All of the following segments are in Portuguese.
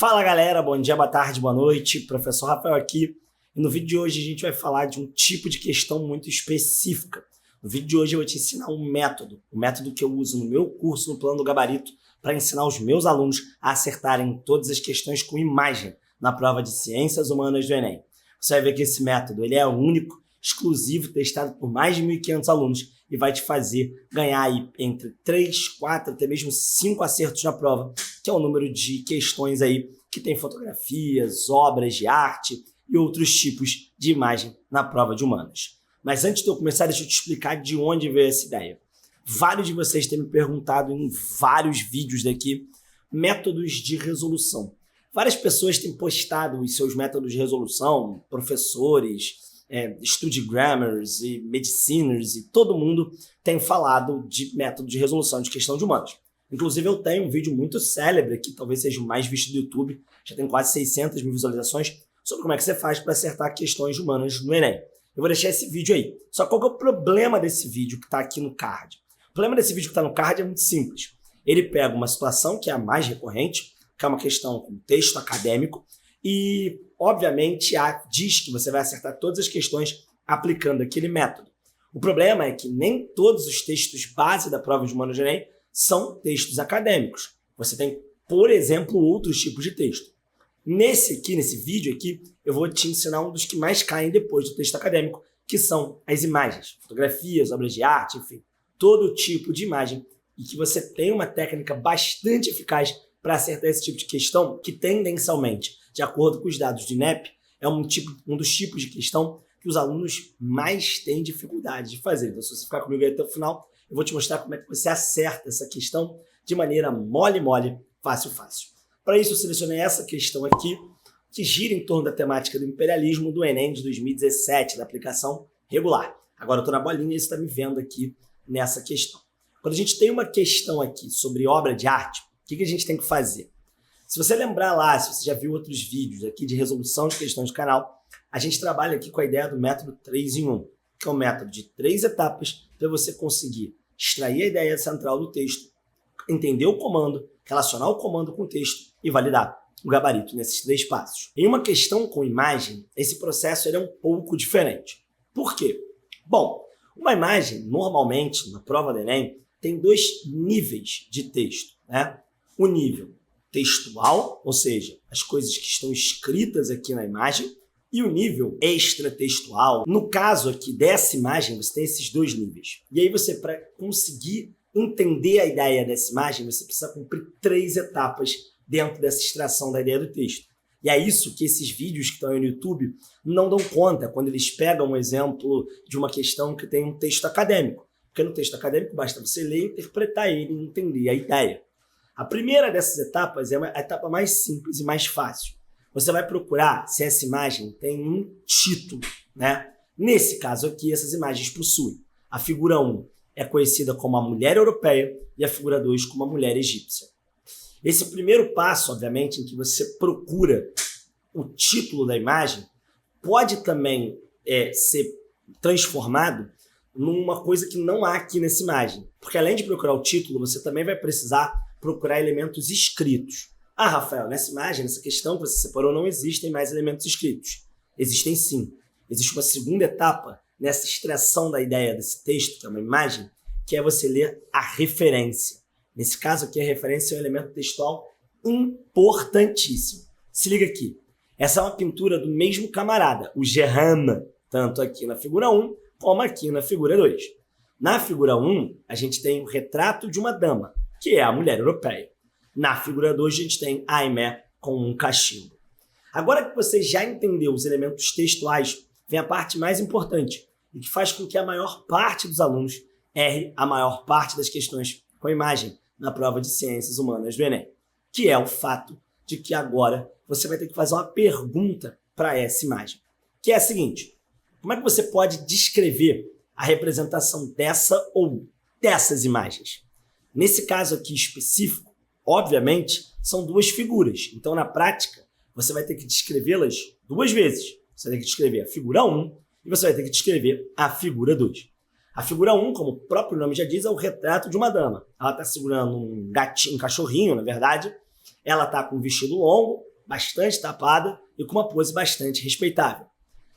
Fala galera, bom dia, boa tarde, boa noite, professor Rafael aqui. E no vídeo de hoje a gente vai falar de um tipo de questão muito específica. No vídeo de hoje eu vou te ensinar um método, o método que eu uso no meu curso, no Plano do Gabarito, para ensinar os meus alunos a acertarem todas as questões com imagem na prova de Ciências Humanas do Enem. Você vai ver que esse método ele é único, exclusivo, testado por mais de 1.500 alunos e vai te fazer ganhar aí entre 3, 4, até mesmo 5 acertos na prova, que é o número de questões aí que tem fotografias, obras de arte e outros tipos de imagem na prova de humanas. Mas antes de eu começar, deixa eu te explicar de onde veio essa ideia. Vários de vocês têm me perguntado em vários vídeos daqui métodos de resolução. Várias pessoas têm postado os seus métodos de resolução, professores, Studygrammers e mediciners e todo mundo tem falado de método de resolução de questão de humanas. Inclusive eu tenho um vídeo muito célebre que talvez seja o mais visto do YouTube, já tem quase 600 mil visualizações, sobre como é que você faz para acertar questões de humanas no Enem. Eu vou deixar esse vídeo aí. Só qual que é o problema desse vídeo que está aqui no card? O problema desse vídeo que está no card é muito simples. Ele pega uma situação que é a mais recorrente, que é uma questão com texto acadêmico, e, obviamente, diz que você vai acertar todas as questões aplicando aquele método. O problema é que nem todos os textos base da prova de humanas do Enem são textos acadêmicos. Você tem, por exemplo, outros tipos de texto. Nesse vídeo aqui, eu vou te ensinar um dos que mais caem depois do texto acadêmico, que são as imagens, fotografias, obras de arte, enfim, todo tipo de imagem, e que você tem uma técnica bastante eficaz para acertar esse tipo de questão, que tendencialmente, de acordo com os dados do INEP, é um dos tipos de questão que os alunos mais têm dificuldade de fazer. Então, se você ficar comigo aí até o final, eu vou te mostrar como é que você acerta essa questão de maneira mole, fácil. Para isso, eu selecionei essa questão aqui, que gira em torno da temática do imperialismo do Enem de 2017, da aplicação regular. Agora eu estou na bolinha e você está me vendo aqui nessa questão. Quando a gente tem uma questão aqui sobre obra de arte, o que a gente tem que fazer? Se você lembrar lá, se você já viu outros vídeos aqui de resolução de questões do canal, a gente trabalha aqui com a ideia do método 3 em 1, que é um método de 3 etapas para você conseguir extrair a ideia central do texto, entender o comando, relacionar o comando com o texto e validar o gabarito nesses 3 passos. Em uma questão com imagem, esse processo é um pouco diferente. Por quê? Bom, uma imagem, normalmente, na prova do Enem, tem 2 níveis de texto, né? O nível textual, ou seja, as coisas que estão escritas aqui na imagem, e o nível extratextual. No caso aqui dessa imagem, você tem esses 2 níveis. E aí você, para conseguir entender a ideia dessa imagem, você precisa cumprir 3 etapas dentro dessa extração da ideia do texto. E é isso que esses vídeos que estão aí no YouTube não dão conta quando eles pegam um exemplo de uma questão que tem um texto acadêmico. Porque no texto acadêmico basta você ler, interpretar ele e entender a ideia. A primeira dessas etapas é a etapa mais simples e mais fácil. Você vai procurar se essa imagem tem um título, né? Nesse caso aqui, essas imagens possuem. A figura 1 é conhecida como a mulher europeia e a figura 2 como a mulher egípcia. Esse primeiro passo, obviamente, em que você procura o título da imagem, pode também ser transformado numa coisa que não há aqui nessa imagem. Porque além de procurar o título, você também vai precisar procurar elementos escritos. Ah, Rafael, nessa imagem, nessa questão que você separou, não existem mais elementos escritos. Existem sim. Existe uma segunda etapa nessa extração da ideia desse texto, que é uma imagem, que é você ler a referência. Nesse caso aqui, a referência é um elemento textual importantíssimo. Se liga aqui. Essa é uma pintura do mesmo camarada, o Gerhama, tanto aqui na figura 1, como aqui na figura 2. Na figura 1, a gente tem o retrato de uma dama, que é a mulher europeia. Na figura 2, a gente tem a Aimé com um cachimbo. Agora que você já entendeu os elementos textuais, vem a parte mais importante e que faz com que a maior parte dos alunos erre a maior parte das questões com imagem na prova de Ciências Humanas do Enem, que é o fato de que agora você vai ter que fazer uma pergunta para essa imagem, que é a seguinte: como é que você pode descrever a representação dessa ou dessas imagens? Nesse caso aqui específico, obviamente, são 2 figuras. Então, na prática, você vai ter que descrevê-las 2 vezes. Você vai ter que descrever a figura 1 e você vai ter que descrever a figura 2. A figura 1, como o próprio nome já diz, é o retrato de uma dama. Ela está segurando um gatinho, um cachorrinho, na verdade. Ela está com um vestido longo, bastante tapada e com uma pose bastante respeitável.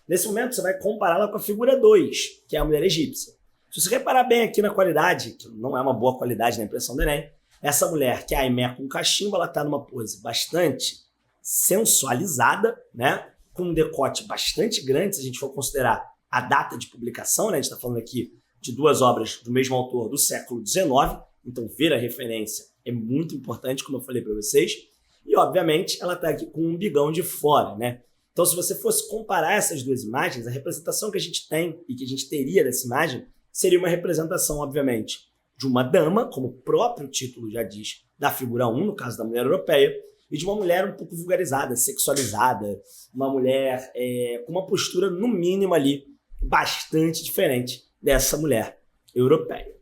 Nesse momento, você vai compará-la com a figura 2, que é a mulher egípcia. Se você reparar bem aqui na qualidade, que não é uma boa qualidade na impressão do Enem, essa mulher, que é a Aimé com cachimbo, ela está numa pose bastante sensualizada, né? Com um decote bastante grande, se a gente for considerar a data de publicação, né? A gente está falando aqui de 2 obras do mesmo autor do século XIX, então ver a referência é muito importante, como eu falei para vocês. E, obviamente, ela está aqui com um umbigão de fora, né? Então, se você fosse comparar essas 2 imagens, a representação que a gente tem e que a gente teria dessa imagem seria uma representação, obviamente, de uma dama, como o próprio título já diz, da figura 1, no caso da mulher europeia, e de uma mulher um pouco vulgarizada, sexualizada, uma mulher com uma postura, no mínimo ali, bastante diferente dessa mulher europeia.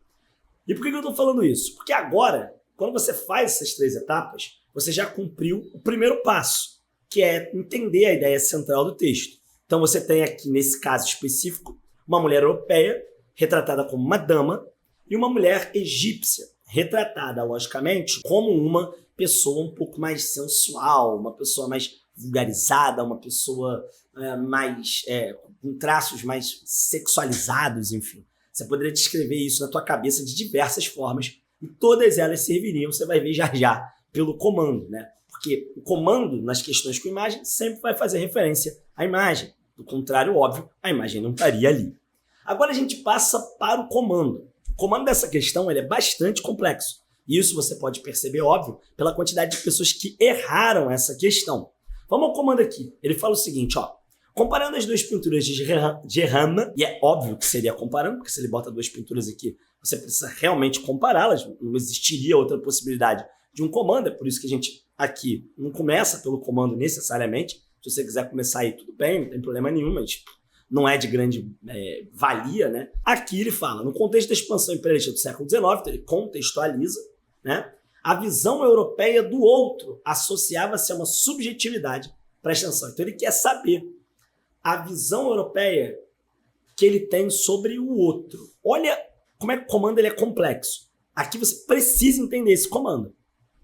E por que eu estou falando isso? Porque agora, quando você faz essas 3 etapas, você já cumpriu o primeiro passo, que é entender a ideia central do texto. Então você tem aqui, nesse caso específico, uma mulher europeia, retratada como uma dama, e uma mulher egípcia, retratada, logicamente, como uma pessoa um pouco mais sensual, uma pessoa mais vulgarizada, uma pessoa com traços mais sexualizados, enfim. Você poderia descrever isso na tua cabeça de diversas formas, e todas elas serviriam, você vai ver já já, pelo comando, né? Porque o comando, nas questões com imagem, sempre vai fazer referência à imagem. Do contrário, óbvio, a imagem não estaria ali. Agora a gente passa para o comando. O comando dessa questão ele é bastante complexo. E isso você pode perceber, óbvio, pela quantidade de pessoas que erraram essa questão. Vamos ao comando aqui. Ele fala o seguinte, ó. Comparando as 2 pinturas de Gehram, e é óbvio que seria comparando, porque se ele bota 2 pinturas aqui, você precisa realmente compará-las, não existiria outra possibilidade de um comando, é por isso que a gente aqui não começa pelo comando necessariamente. Se você quiser começar aí, tudo bem, não tem problema nenhum, mas não é de grande valia, né? Aqui ele fala, no contexto da expansão imperialista do século XIX, então ele contextualiza, né? A visão europeia do outro associava-se a uma subjetividade. Presta atenção. Então ele quer saber a visão europeia que ele tem sobre o outro. Olha como é que o comando ele é complexo. Aqui você precisa entender esse comando.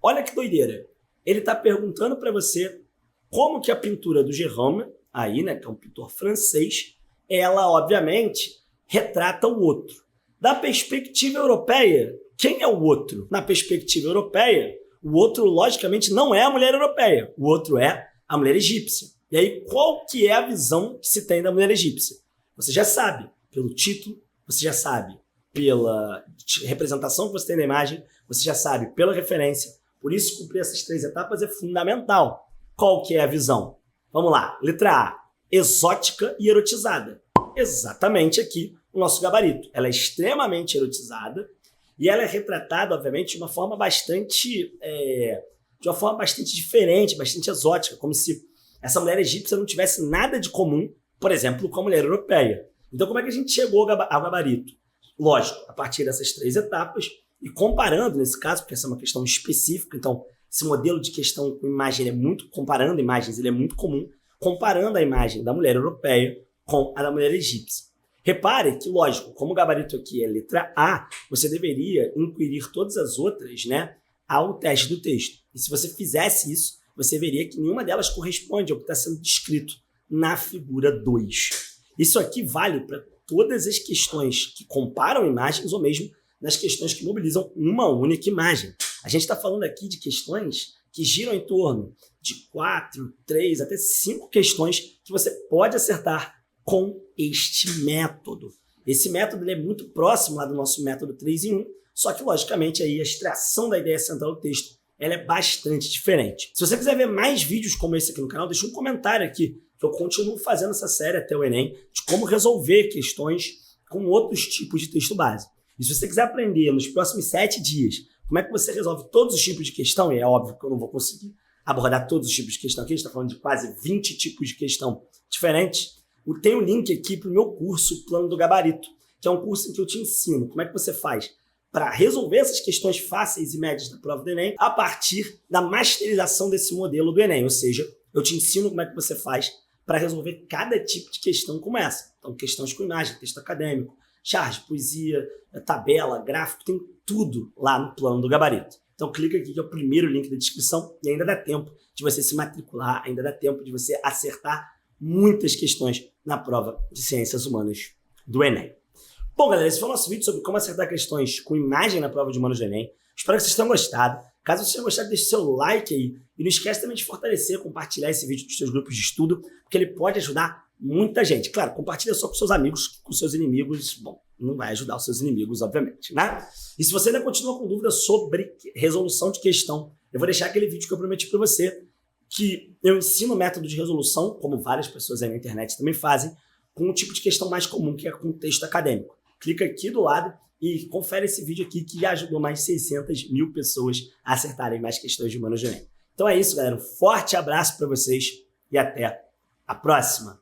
Olha que doideira. Ele está perguntando para você como que a pintura do Gérôme, aí, né, que é um pintor francês, ela, obviamente, retrata o outro. Da perspectiva europeia, quem é o outro? Na perspectiva europeia, o outro, logicamente, não é a mulher europeia. O outro é a mulher egípcia. E aí, qual que é a visão que se tem da mulher egípcia? Você já sabe pelo título, você já sabe pela representação que você tem na imagem, você já sabe pela referência. Por isso, cumprir essas 3 etapas é fundamental. Qual que é a visão? Vamos lá. Letra A. Exótica e erotizada. Exatamente aqui o nosso gabarito. Ela é extremamente erotizada e ela é retratada, obviamente, de uma forma bastante diferente, bastante exótica, como se essa mulher egípcia não tivesse nada de comum, por exemplo, com a mulher europeia. Então, como é que a gente chegou ao gabarito? Lógico, a partir dessas 3 etapas e comparando, nesse caso, porque essa é uma questão específica, então esse modelo de questão com imagem, comparando imagens, ele é muito comum, comparando a imagem da mulher europeia com a da mulher egípcia. Repare que, lógico, como o gabarito aqui é letra A, você deveria inquirir todas as outras, né, ao teste do texto. E se você fizesse isso, você veria que nenhuma delas corresponde ao que está sendo descrito na figura 2. Isso aqui vale para todas as questões que comparam imagens ou mesmo nas questões que mobilizam uma única imagem. A gente está falando aqui de questões que giram em torno de 4, 3, até 5 questões que você pode acertar com este método. Esse método ele é muito próximo lá do nosso método 3 em 1, só que, logicamente, aí a extração da ideia central do texto ela é bastante diferente. Se você quiser ver mais vídeos como esse aqui no canal, deixa um comentário aqui, que eu continuo fazendo essa série até o Enem, de como resolver questões com outros tipos de texto base. E se você quiser aprender nos próximos 7 dias como é que você resolve todos os tipos de questão, e é óbvio que eu não vou conseguir abordar todos os tipos de questão aqui, a gente está falando de quase 20 tipos de questão diferentes, tem um link aqui para o meu curso Plano do Gabarito, que é um curso em que eu te ensino como é que você faz para resolver essas questões fáceis e médias da prova do Enem a partir da masterização desse modelo do Enem, ou seja, eu te ensino como é que você faz para resolver cada tipo de questão como essa. Então, questões com imagem, texto acadêmico, charge, poesia, tabela, gráfico, tem tudo lá no Plano do Gabarito. Então clica aqui que é o primeiro link da descrição e ainda dá tempo de você se matricular, ainda dá tempo de você acertar muitas questões na prova de Ciências Humanas do Enem. Bom, galera, esse foi o nosso vídeo sobre como acertar questões com imagem na prova de Humanos do Enem. Espero que vocês tenham gostado. Caso vocês tenham gostado, deixe seu like aí. E não esquece também de fortalecer, compartilhar esse vídeo nos seus grupos de estudo, porque ele pode ajudar muita gente. Claro, compartilha só com seus amigos, com seus inimigos. Bom, não vai ajudar os seus inimigos, obviamente, né? E se você ainda continua com dúvida sobre resolução de questão, eu vou deixar aquele vídeo que eu prometi para você, que eu ensino o método de resolução, como várias pessoas aí na internet também fazem, com um tipo de questão mais comum, que é com texto acadêmico. Clica aqui do lado e confere esse vídeo aqui que já ajudou mais de 600 mil pessoas a acertarem mais questões de Humanos do Enem. Então é isso, galera. Um forte abraço para vocês e até a próxima!